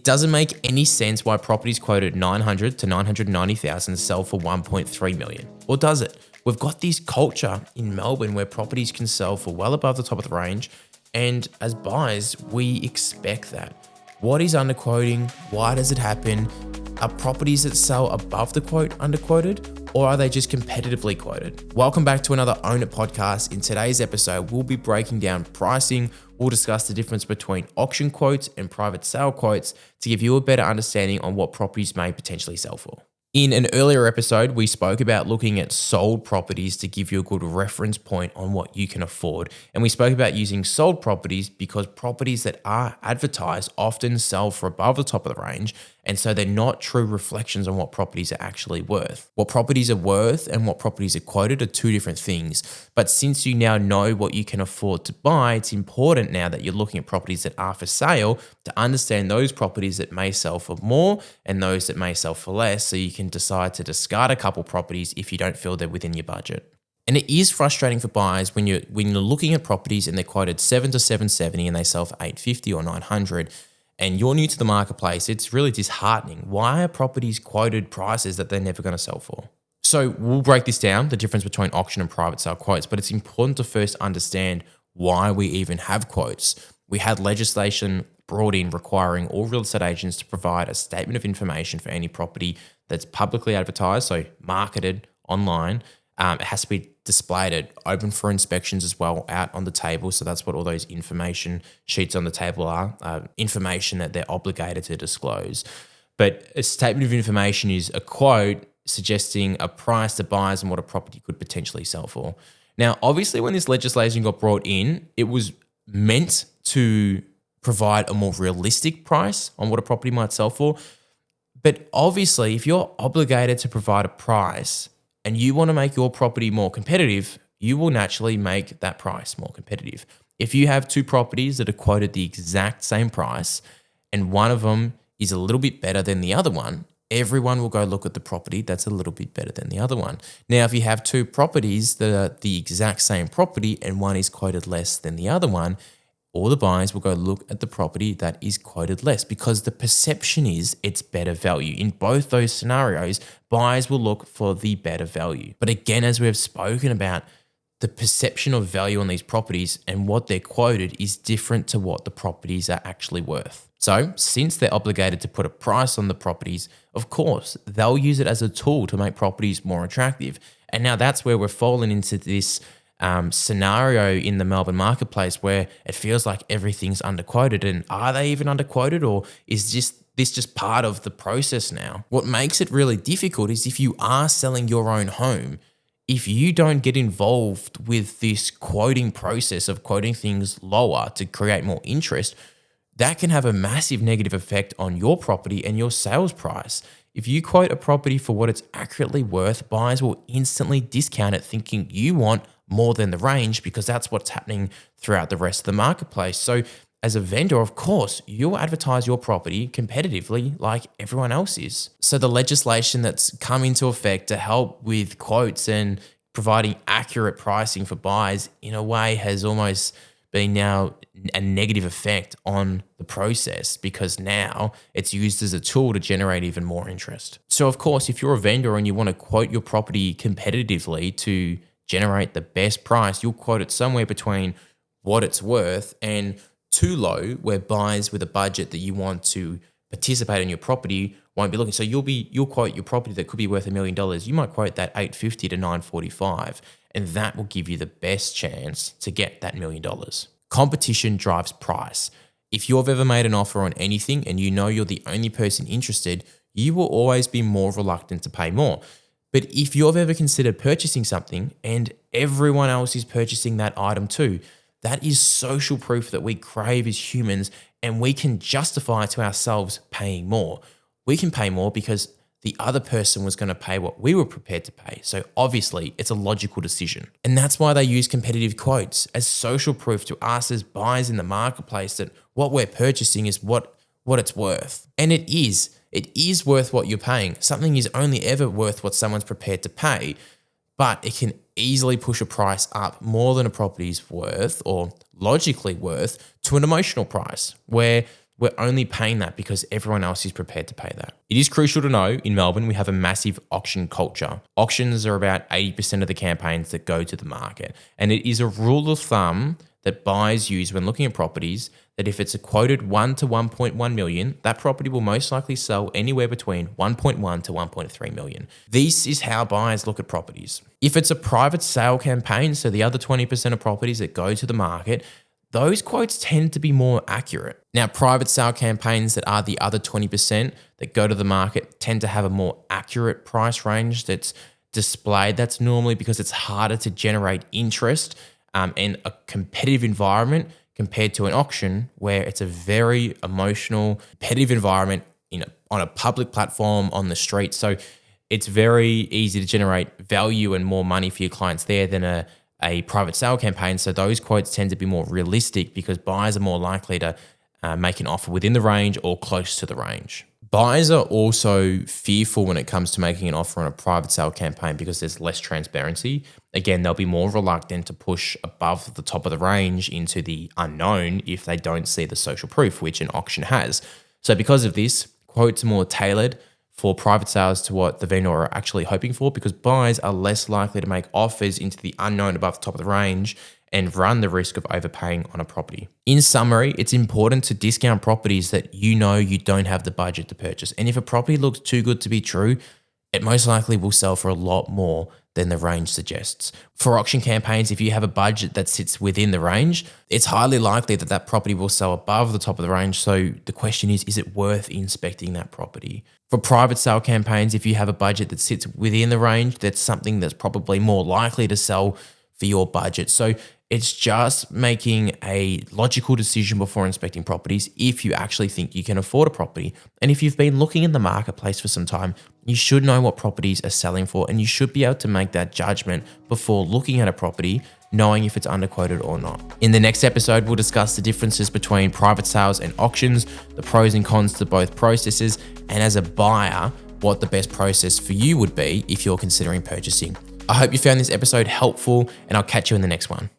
doesn't make any sense why properties quoted 900 to 990,000 sell for 1.3 million. Or does it? We've got this culture in Melbourne where properties can sell for well above the top of the range, and as buyers, we expect that. What is underquoting? Why does it happen? Are properties that sell above the quote underquoted, or are they just competitively quoted? Welcome back to another Own It podcast. In today's episode, we'll be breaking down pricing. We'll discuss the difference between auction quotes and private sale quotes to give you a better understanding on what properties may potentially sell for. In an earlier episode, we spoke about looking at sold properties to give you a good reference point on what you can afford. And we spoke about using sold properties because properties that are advertised often sell for above the top of the range. And so they're not true reflections on what properties are actually worth. What properties are worth and what properties are quoted are two different things. But since you now know what you can afford to buy, it's important now that you're looking at properties that are for sale to understand those properties that may sell for more and those that may sell for less, so you can decide to discard a couple properties if you don't feel they're within your budget. And it is frustrating for buyers when you're looking at properties and they're quoted 7 to 770 and they sell for 850 or 900. And you're new to the marketplace, it's really disheartening. Why are properties quoted prices that they're never going to sell for? So we'll break this down, the difference between auction and private sale quotes, but it's important to first understand why we even have quotes. We had legislation brought in requiring all real estate agents to provide a statement of information for any property that's publicly advertised, so marketed online. It has to be displayed open for inspections as well, out on the table. So that's what all those information sheets on the table are, information that they're obligated to disclose. But a statement of information is a quote suggesting a price to buyers and what a property could potentially sell for. Now, obviously, when this legislation got brought in, it was meant to provide a more realistic price on what a property might sell for. But obviously, if you're obligated to provide a price and you want to make your property more competitive, you will naturally make that price more competitive. If you have two properties that are quoted the exact same price and one of them is a little bit better than the other one, everyone will go look at the property that's a little bit better than the other one. Now, if you have two properties that are the exact same property and one is quoted less than the other one, all the buyers will go look at the property that is quoted less because the perception is it's better value. In both those scenarios, buyers will look for the better value. But again, as we have spoken about, the perception of value on these properties and what they're quoted is different to what the properties are actually worth. So since they're obligated to put a price on the properties, of course, they'll use it as a tool to make properties more attractive. And now that's where we're falling into this scenario in the Melbourne marketplace where it feels like everything's underquoted. And are they even underquoted, or is this just part of the process now? What makes it really difficult is if you are selling your own home, if you don't get involved with this quoting process of quoting things lower to create more interest, that can have a massive negative effect on your property and your sales price. If you quote a property for what it's accurately worth, buyers will instantly discount it thinking you want more than the range because that's what's happening throughout the rest of the marketplace. So as a vendor, of course, you'll advertise your property competitively like everyone else is. So the legislation that's come into effect to help with quotes and providing accurate pricing for buyers in a way has almost been now a negative effect on the process because now it's used as a tool to generate even more interest. So of course, if you're a vendor and you want to quote your property competitively to generate the best price, you'll quote it somewhere between what it's worth and too low, where buyers with a budget that you want to participate in your property won't be looking. So you'll quote your property that could be worth $1 million. You might quote that 850 to 945, and that will give you the best chance to get that $1 million. Competition drives price. If you've ever made an offer on anything and you know you're the only person interested, you will always be more reluctant to pay more. But if you've ever considered purchasing something and everyone else is purchasing that item too, that is social proof that we crave as humans, and we can justify to ourselves paying more. We can pay more because the other person was going to pay what we were prepared to pay. So obviously it's a logical decision. And that's why they use competitive quotes as social proof to us as buyers in the marketplace that what we're purchasing is what it's worth. And it is worth what you're paying. Something is only ever worth what someone's prepared to pay, but it can easily push a price up more than a property's worth or logically worth to an emotional price where We're only paying that because everyone else is prepared to pay that. It is crucial to know in Melbourne, we have a massive auction culture. Auctions are about 80% of the campaigns that go to the market. And it is a rule of thumb that buyers use when looking at properties that if it's a quoted 1 to 1.1 million, that property will most likely sell anywhere between 1.1 to 1.3 million. This is how buyers look at properties. If it's a private sale campaign, so the other 20% of properties that go to the market, those quotes tend to be more accurate. Now, private sale campaigns that are the other 20% that go to the market tend to have a more accurate price range that's displayed. That's normally because it's harder to generate interest in a competitive environment compared to an auction where it's a very emotional, competitive environment on a public platform on the street. So it's very easy to generate value and more money for your clients there than a private sale campaign. So those quotes tend to be more realistic because buyers are more likely to make an offer within the range or close to the range. Buyers are also fearful when it comes to making an offer on a private sale campaign because there's less transparency. Again, they'll be more reluctant to push above the top of the range into the unknown if they don't see the social proof, which an auction has. So because of this, quotes are more tailored for private sales to what the vendor are actually hoping for because buyers are less likely to make offers into the unknown above the top of the range and run the risk of overpaying on a property. In summary, it's important to discount properties that you know you don't have the budget to purchase. And if a property looks too good to be true, it most likely will sell for a lot more than the range suggests. For auction campaigns, if you have a budget that sits within the range, it's highly likely that that property will sell above the top of the range. So the question is it worth inspecting that property? For private sale campaigns, if you have a budget that sits within the range, that's something that's probably more likely to sell for your budget. So it's just making a logical decision before inspecting properties if you actually think you can afford a property. And if you've been looking in the marketplace for some time, you should know what properties are selling for and you should be able to make that judgment before looking at a property, knowing if it's underquoted or not. In the next episode, we'll discuss the differences between private sales and auctions, the pros and cons to both processes, and as a buyer, what the best process for you would be if you're considering purchasing. I hope you found this episode helpful and I'll catch you in the next one.